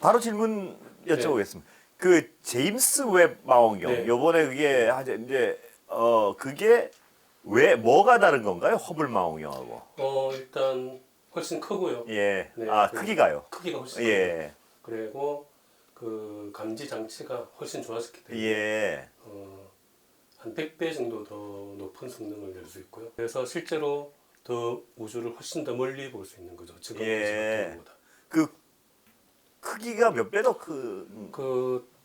바로 질문 여쭤보겠습니다. 네. 그 제임스 웹 망원경 네. 요번에 그게 이제 그게 왜 뭐가 다른 건가요? 허블 망원경하고. 일단 훨씬 크고요. 예. 네, 크기가요. 크기가 훨씬 예. 크고 그리고 그 감지 장치가 훨씬 좋아졌기 때문에 예. 한 100배 정도 더 높은 성능을 낼 수 있고요. 그래서 실제로 더 우주를 훨씬 더 멀리 볼 수 있는 거죠. 지금 예. 것보다. 그 크기가 몇 배 더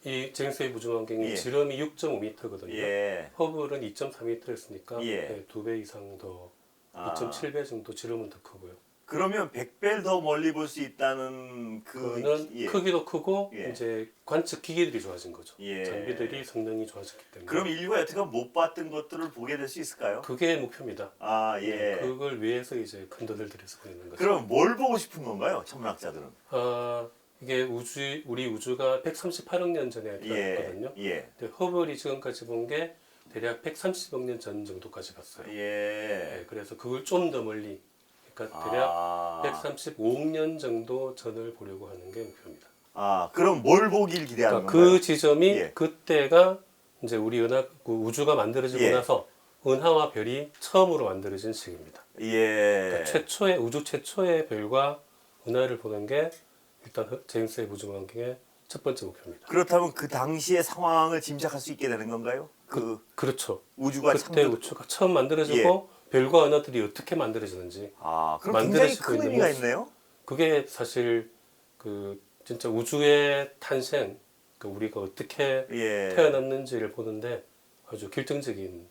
이 제임스 웹 우주망원경이 예. 지름이 6.5m거든요. 예. 허블은 2.4m였으니까 예. 2배 이상 더, 아. 2.7배 정도 지름은 더 크고요. 그러면 100배를 더 멀리 볼 수 있다는 그거는 예. 크기도 크고 예. 이제 관측 기기들이 좋아진 거죠. 예. 장비들이 성능이 좋아졌기 때문에. 그럼 인류가 여태까지 못 봤던 것들을 보게 될 수 있을까요? 그게 목표입니다. 예. 그걸 위해서 이제 큰 돈을 들여서 보내는 거죠. 그럼 뭘 보고 싶은 건가요? 천문학자들은? 이게 우리 우주가 138억 년 전에 태어났거든요. 예. 근데 허블이 지금까지 본 게 대략 130억 년 전 정도까지 봤어요. 예. 네, 그래서 그걸 좀 더 멀리, 그러니까 대략 135억 년 정도 전을 보려고 하는 게 목표입니다. 그럼 뭘 보길 기대하는 그러니까 건가요? 그 지점이 예. 그때가 이제 우리 우주가 만들어지고 예. 나서 은하와 별이 처음으로 만들어진 시기입니다. 예. 그러니까 우주 최초의 별과 은하를 보는 게 일단 제임스 웹 우주망원경의 첫 번째 목표입니다. 그렇다면 그 당시의 상황을 짐작할 수 있게 되는 건가요? 그렇죠. 우주가 그때 우주가 처음 만들어지고 별과 은하들이 어떻게 만들어지는지. 그럼 굉장히 만들어지고 큰 있는 의미가 모습. 있네요. 그게 사실 진짜 우주의 탄생, 우리가 어떻게 예. 태어났는지를 보는데 아주 결정적인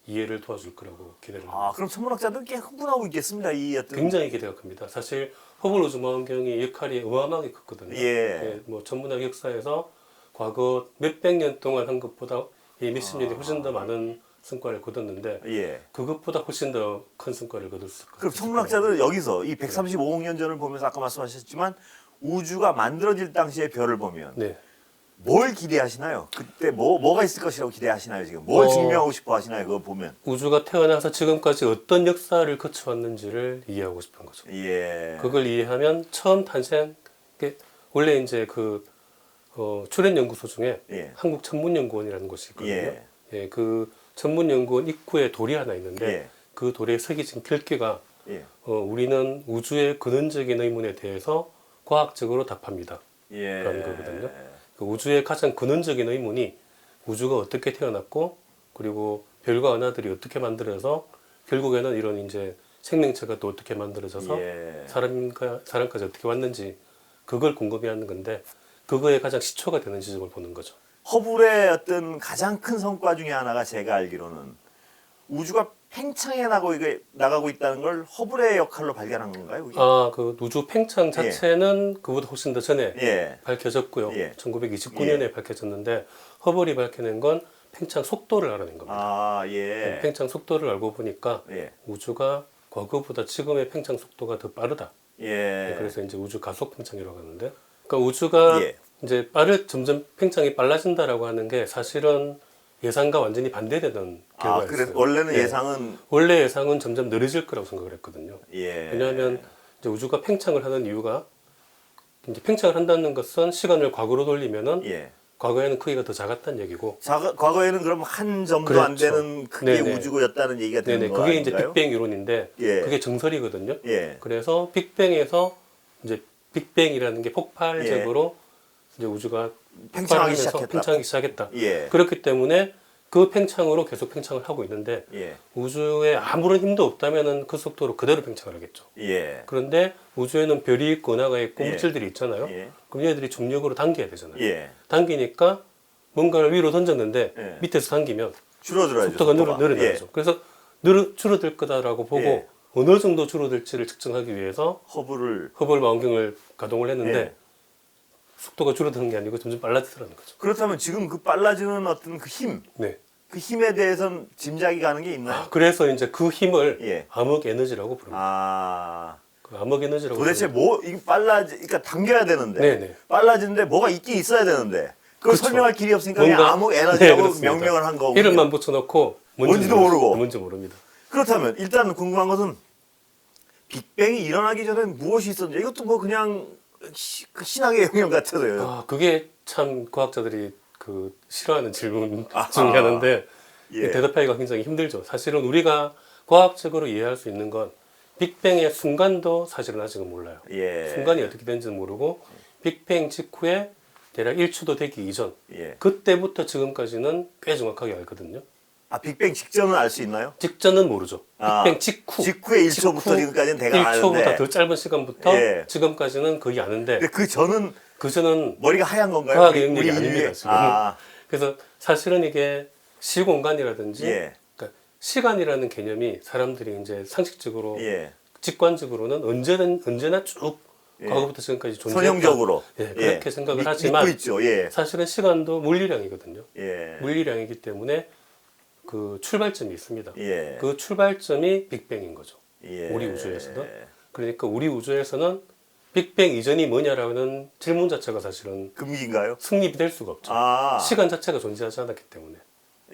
이해를 도와줄 거라고 기대를 합니다. 그럼 천문학자들은 꽤 흥분하고 있겠습니다. 이 어떤 굉장히 기대가 큽니다. 사실 허블 우주망원경의 역할이 어마어마하게 컸거든요. 예. 뭐 천문학 역사에서 과거 몇백 년 동안 한 것보다 몇십 년이 훨씬 더 많은 성과를 거뒀는데 예. 그것보다 훨씬 더 큰 성과를 거둘 수 있을 그럼 천문학자들은 여기서 이 135억 년 전을 보면서 아까 말씀하셨지만 우주가 만들어질 당시의 별을 보면 네. 뭘 기대하시나요? 그때 뭐가 있을 것이라고 기대하시나요? 지금 뭘 증명하고 싶어 하시나요? 그거 보면. 우주가 태어나서 지금까지 어떤 역사를 거쳐왔는지를 이해하고 싶은 거죠. 예. 그걸 이해하면 처음 탄생, 원래 이제 출연연구소 중에 예. 한국천문연구원이라는 곳이 있거든요. 예. 예, 그 천문연구원 입구에 돌이 하나 있는데 예. 그 돌에 새겨진 글귀가 예. 우리는 우주의 근원적인 의문에 대해서 과학적으로 답합니다. 예. 라는 거거든요. 그 우주의 가장 근원적인 의문이 우주가 어떻게 태어났고 그리고 별과 은하들이 어떻게 만들어서 결국에는 이런 이제 생명체가 또 어떻게 만들어져서 예. 사람까지 어떻게 왔는지 그걸 궁금해하는 건데 그거의 가장 시초가 되는 지점을 보는 거죠. 허블의 어떤 가장 큰 성과 중에 하나가 제가 알기로는 우주가 팽창해 나가고 있다는 걸 허블의 역할로 발견한 건가요? 그게? 그 우주 팽창 자체는 그보다 훨씬 더 전에 예. 밝혀졌고요. 예. 1929년에 밝혀졌는데 허블이 밝혀낸 건 팽창 속도를 알아낸 겁니다. 예. 팽창 속도를 알고 보니까 예. 우주가 과거보다 지금의 팽창 속도가 더 빠르다. 예. 그래서 이제 우주 가속 팽창이라고 하는데, 그러니까 우주가 예. 이제 점점 팽창이 빨라진다라고 하는 게 사실은 예상과 완전히 반대되는 결과였어요. 그래서 원래는 예. 예상은 원래 예상은 점점 느려질 거라고 생각을 했거든요. 예. 왜냐하면 이제 우주가 팽창을 하는 이유가 이제 팽창을 한다는 것은 시간을 과거로 돌리면은 예. 과거에는 크기가 더 작았다는 얘기고, 과거에는 그럼 한 점도 안 그렇죠. 되는 크기의 네네. 우주였다는 얘기가 되는 네네, 거 그게 이제 아닌가요? 빅뱅 이론인데 예. 그게 정설이거든요. 예. 그래서 빅뱅에서 이제 빅뱅이라는 게 폭발적으로 이제 우주가 팽창하기 폭발하면서 팽창하기 시작했다. 예. 그렇기 때문에 그 팽창으로 계속 팽창을 하고 있는데 예. 우주에 아무런 힘도 없다면은 그 속도로 그대로 팽창을 하겠죠. 예. 그런데 우주에는 별이 있고 은하가 있고 예. 물질들이 있잖아요. 예. 그럼 얘들이 중력으로 당겨야 되잖아요. 예. 당기니까 뭔가를 위로 던졌는데 예. 밑에서 당기면 줄어들어야죠. 속도가 속도가. 늘어나죠. 그래서 줄어들 거다라고 보고 예. 어느 정도 줄어들지를 측정하기 위해서 허블을 허블 망원경을 가동을 했는데 예. 속도가 줄어드는 게 아니고 점점 빨라지더라는 거죠. 그렇다면 지금 그 빨라지는 어떤 그 힘, 네. 그 힘에 대해서는 짐작이 가는 게 있나요? 그래서 이제 그 힘을 예. 암흑 에너지라고 부릅니다. 그 암흑 에너지라고 도대체 부릅니다. 이게 그러니까 당겨야 되는데 네네. 빨라지는데 뭐가 있긴 있어야 되는데 그걸 그렇죠. 설명할 길이 없으니까 그냥 암흑 네, 에너지라고 그렇습니다. 명명을 한 거고. 이름만 붙여놓고 뭔지도 모르고. 뭔지 모릅니다. 그렇다면 일단 궁금한 것은 빅뱅이 일어나기 전에 무엇이 있었는지 이것도 뭐 그냥 그 신학의 영역 같아서요. 아, 그게 참 과학자들이 그 싫어하는 질문 아하. 중에 하나인데 예. 대답하기가 굉장히 힘들죠. 사실은 우리가 과학적으로 이해할 수 있는 건 빅뱅의 순간도 사실은 아직은 몰라요. 예. 순간이 어떻게 되는지는 모르고 빅뱅 직후에 대략 1초도 되기 이전 예. 그때부터 지금까지는 꽤 정확하게 알거든요. 아, 빅뱅 직전은 알 수 있나요? 직전은 모르죠. 아, 빅뱅 직후 직후에 1초부터 지금까지는 대강 1초보다 아는데. 더 짧은 시간부터 예. 지금까지는 거의 아는데 근데 그 전은 그전은 머리가 하얀 건가요? 과학의 우리 영역이 아닙니다. 인류의? 지금. 아, 그래서 사실은 이게 시공간이라든지 예. 그러니까 시간이라는 개념이 사람들이 이제 상식적으로 예. 직관적으로는 언제나 쭉 예. 과거부터 지금까지 존재했다. 선형적으로. 예, 그렇게 생각을 믿고 하지만 있죠. 예. 사실은 시간도 물리량이거든요. 예. 물리량이기 때문에 그 출발점이 있습니다. 예. 그 출발점이 빅뱅인 거죠. 예. 우리 우주에서는. 그러니까 우리 우주에서는 빅뱅 이전이 뭐냐라는 질문 자체가 사실은 금기인가요? 성립이 될 수가 없죠. 아. 시간 자체가 존재하지 않았기 때문에.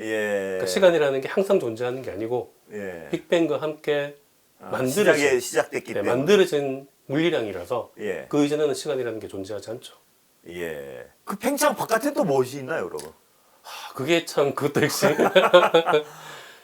예. 그러니까 시간이라는 게 항상 존재하는 게 아니고 예. 빅뱅과 함께 아, 만들어진, 시작됐기 네, 때문에. 만들어진 물리량이라서 예. 그 이전에는 시간이라는 게 존재하지 않죠. 예. 그 팽창 바깥에 또 무엇이 있나요, 여러분? 그게 참 그것도 역시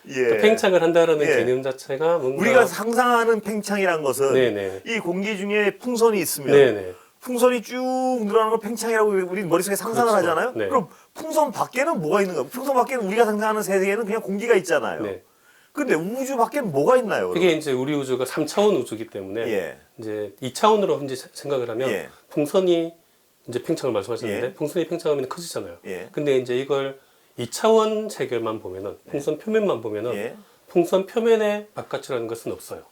예. 팽창을 한다라는 예. 개념 자체가 뭔가 우리가 상상하는 팽창이란 것은 네네. 이 공기 중에 풍선이 있으면 네네. 풍선이 쭉 늘어나는 걸 팽창이라고 우리 머릿속에 상상을 그렇죠. 하잖아요. 네. 그럼 풍선 밖에는 뭐가 있는가? 풍선 밖에는 우리가 상상하는 세계에는 그냥 공기가 있잖아요. 네. 근데 우주 밖에는 뭐가 있나요? 그게 이제 우리 우주가 3차원 우주이기 때문에 예. 이제 2차원으로 이제 생각을 하면 예. 풍선이 이제 팽창을 말씀하셨는데 예. 풍선이 팽창하면 커지잖아요. 예. 근데 이제 이걸 2차원 체결만 보면은 풍선 표면만 보면은 예. 풍선 표면의 바깥이라는 것은 없어요.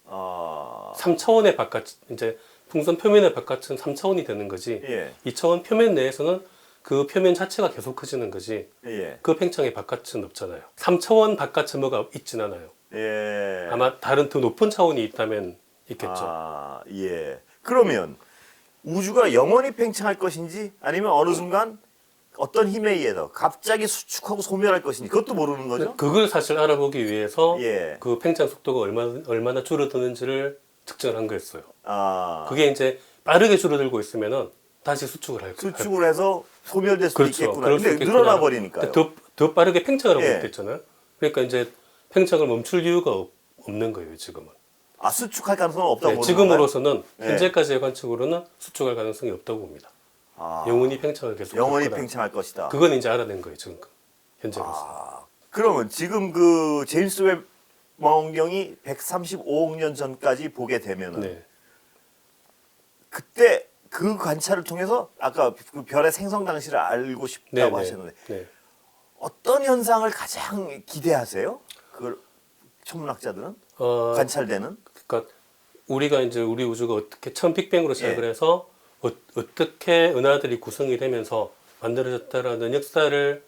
아. 3차원의 바깥 이제 풍선 표면의 바깥은 3차원이 되는 거지. 예. 2차원 표면 내에서는 그 표면 자체가 계속 커지는 거지. 예. 그 팽창의 바깥은 없잖아요. 3차원 바깥에 뭐가 있진 않아요. 예. 아마 다른 더 높은 차원이 있다면 있겠죠. 아, 예. 그러면 우주가 영원히 팽창할 것인지 아니면 어느 순간 어떤 힘에 의해서 갑자기 수축하고 소멸할 것인지 그것도 모르는 거죠? 그걸 사실 알아보기 위해서 예. 그 팽창 속도가 얼마나 줄어드는지를 측정한 거였어요. 아. 그게 이제 빠르게 줄어들고 있으면은 다시 수축을 할 거예요. 수축을 해서 소멸될 수도 그렇죠. 있겠구나. 그럴 수 근데 있겠구나. 늘어나 버리니까요. 더 빠르게 팽창을 하고 예. 있댔잖아요. 그러니까 이제 팽창을 멈출 이유가 없는 거예요, 지금은. 아, 수축할 가능성은 없다고 네, 보는 지금으로서는 네. 현재까지의 관측으로는 수축할 가능성이 없다고 봅니다. 건가요? 아, 영원히 팽창을 계속 영원히 할 거다. 팽창할 것이다. 그건 이제 알아낸 거예요, 지금 현재로서. 아, 그러면 지금 그 제임스 웹 망원경이 135억 년 전까지 보게 되면은 네. 그때 그 관찰을 통해서 아까 그 별의 생성 당시를 알고 싶다고 하셨는데 네. 어떤 현상을 가장 기대하세요? 그걸 천문학자들은 관찰되는? 그러니까 우리가 이제 우리 우주가 어떻게 처음 빅뱅으로 시작을 예. 해서 어떻게 은하들이 구성이 되면서 만들어졌다라는 역사를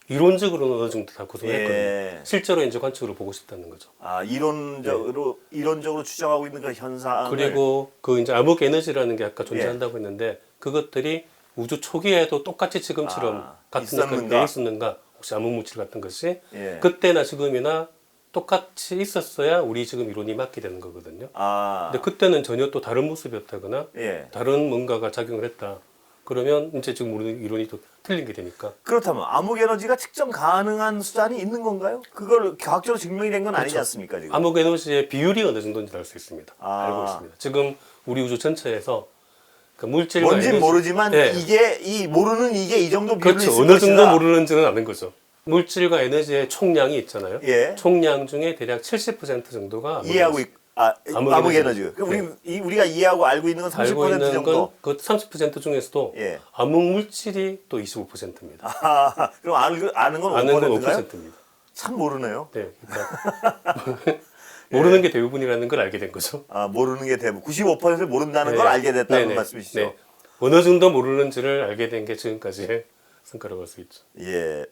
이론적으로는 어느 정도 다 구성했거든요. 예. 실제로 이제 관측으로 보고 싶다는 거죠. 아, 이론적으로 추정하고 있는 그 현상을 그리고 그 이제 암흑 에너지라는 게 아까 예. 존재한다고 했는데 그것들이 우주 초기에도 똑같이 지금처럼 같은 있었는가? 역할을 돼 있었는가? 혹시 암흑 물질 같은 것이 예. 그때나 지금이나 똑같이 있었어야 우리 지금 이론이 맞게 되는 거거든요. 아, 근데 그때는 전혀 또 다른 모습이었다거나 예. 다른 뭔가가 작용을 했다. 그러면 이제 지금 우리 이론이 또 틀린 게 되니까. 그렇다면 암흑 에너지가 측정 가능한 수단이 있는 건가요? 그걸 과학적으로 증명이 된 건 아니지 그렇죠. 않습니까 지금? 암흑 에너지의 비율이 어느 정도인지 알 수 있습니다. 아. 알고 있습니다. 지금 우리 우주 전체에서 그 물질과 뭔진 에너지- 모르지만 네. 모르는 이게 이 정도 비율이 그렇죠. 있을 어느 정도 것이다. 모르는지는 아는 거죠. 물질과 에너지의 총량이 있잖아요. 예. 총량 중에 대략 70% 정도가 이해하고 암흑 암흑 에너지. 에너지. 그러니까 우리가 이해하고 알고 있는 건 30% 알고 있는 정도. 건 그 30% 중에서도 예. 암흑 물질이 또 25%입니다. 아, 그럼 아는 건 아는 건 5%인가요? 5%입니다. 참 모르네요. 네, 그러니까 모르는 게 대부분이라는 걸 알게 된 거죠. 아, 모르는 게 대부분 95%를 모른다는 네. 걸 알게 됐다는 네네. 말씀이시죠? 네. 어느 정도 모르는지를 알게 된 게 지금까지의 성과라고 할 수 있죠. 예.